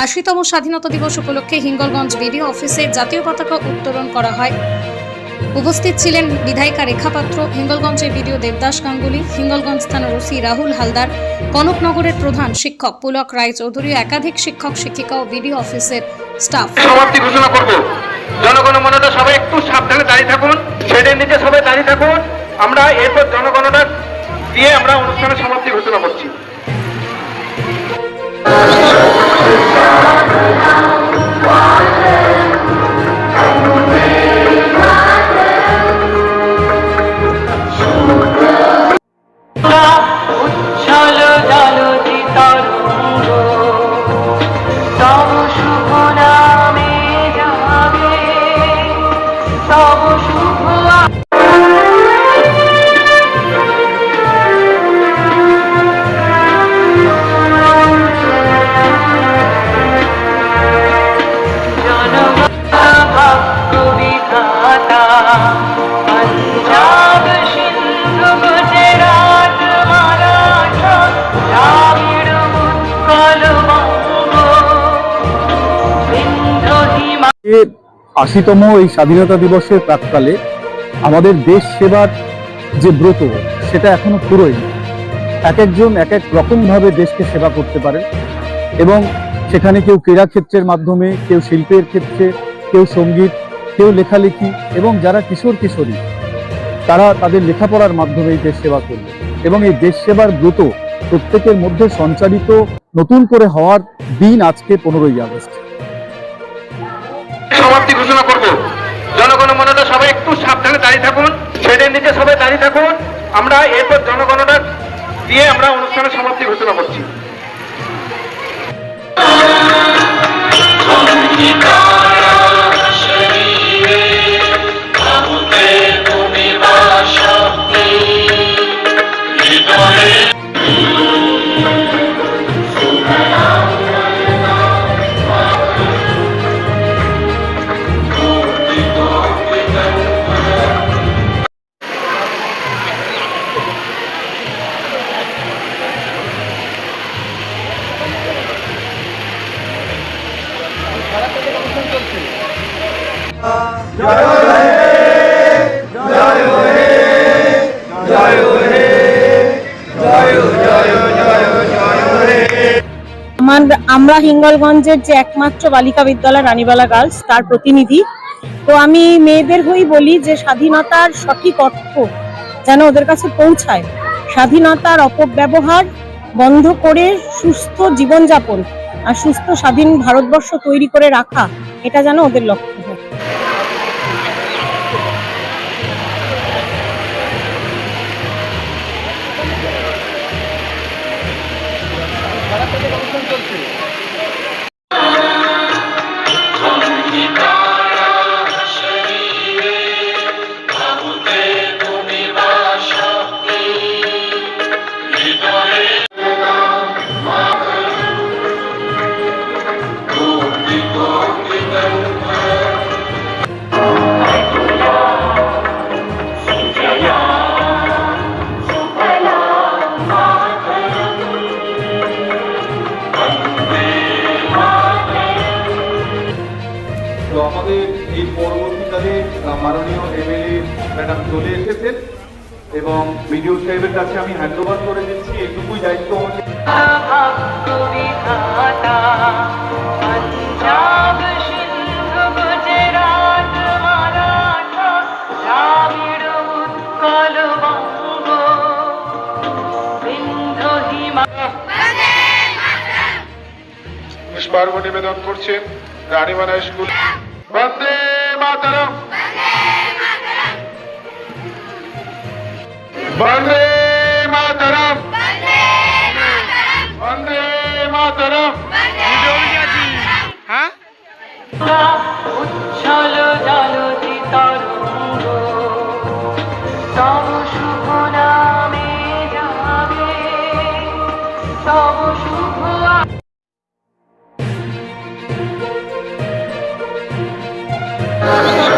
80তম স্বাধীনতা দিবস উপলক্ষে হিঙ্গলগঞ্জ বিডিও অফিসে জাতীয় পতাকা উত্তোলন করা হয়। উপস্থিত ছিলেন বিধায়িকা রেখা পাত্র, হিঙ্গলগঞ্জের বিডিও দেবদাস গাঙ্গুলি, হিঙ্গলগঞ্জ থানার ওসি রাহুল হালদার, কনকনগরের প্রধান শিক্ষক পুলক রায় চৌধুরী, একাধিক শিক্ষক শিক্ষিকা ও বিডিও অফিসের স্টাফ। সমাপ্তি ঘোষণা করব। জনগণমনটা সবাই একটু সাবধানে দাঁড়িয়ে থাকুন, শেডের নিচে সবাই দাঁড়িয়ে থাকুন। আমরা এরপর জনগণনা দিয়ে আমরা অনুষ্ঠানের সমাপ্তি ঘোষণা করছি। আশিতম এই স্বাধীনতা দিবসের প্রাক্কালে আমাদের দেশ সেবার যে ব্রত সেটা এখনো পুরোই। এক একজন এক এক রকমভাবে দেশকে সেবা করতে পারেন এবং সেখানে কেউ ক্রীড়া ক্ষেত্রের মাধ্যমে, কেউ শিল্পের ক্ষেত্রে, কেউ সঙ্গীত, কেউ লেখালেখি এবং যারা কিশোর কিশোরী তারা তাদের লেখাপড়ার মাধ্যমে এই দেশ সেবা করবে। এবং এই দেশ সেবার ব্রত প্রত্যেকের মধ্যে সঞ্চারিত নতুন করে হওয়ার দিন আজকে 15ই আগস্ট। সমাপ্তি ঘোষণা করব। জনগণমনটা সবাই একটু সাবধানে দাঁড়িয়ে থাকুন, শেডের নিচে সবাই দাঁড়িয়ে থাকুন। আমরা এরপর জনগণনা দিয়ে আমরা অনুষ্ঠানের সমাপ্তি ঘোষণা করছি। আমরা হিঙ্গলগঞ্জের যে একমাত্র বালিকা বিদ্যালয় রানীবালা গার্লস তার প্রতিনিধি। তো আমি মেয়েদের হয়েই বলি যে স্বাধীনতার সঠিক অর্থ যেন ওদের কাছে পৌঁছায়, স্বাধীনতার অপব্যবহার বন্ধ করে সুস্থ জীবনযাপন আর সুস্থ স্বাধীন ভারতবর্ষ তৈরি করে রাখা, এটা যেন ওদের লক্ষ্য হয়। আমাদের এই পরবর্তীকালে মাননীয় এমএলএ ম্যাডাম চলে এসেছেন এবং বিডিও সাহেবের কাছে আমি হ্যান্ড ওভার করে দিচ্ছি। এইটুকুই দায়িত্ব পুষ্পার্ঘ নিবেদন করছেন রানীবালা স্কুল। বন্দে মাতরম, বন্দে মাতরম, বন্দে মাতরম। হ্যাঁ, উচ্ছল জলধি তরঙ্গ তব শুভ নামে যাবে, তব শুভ Thank you.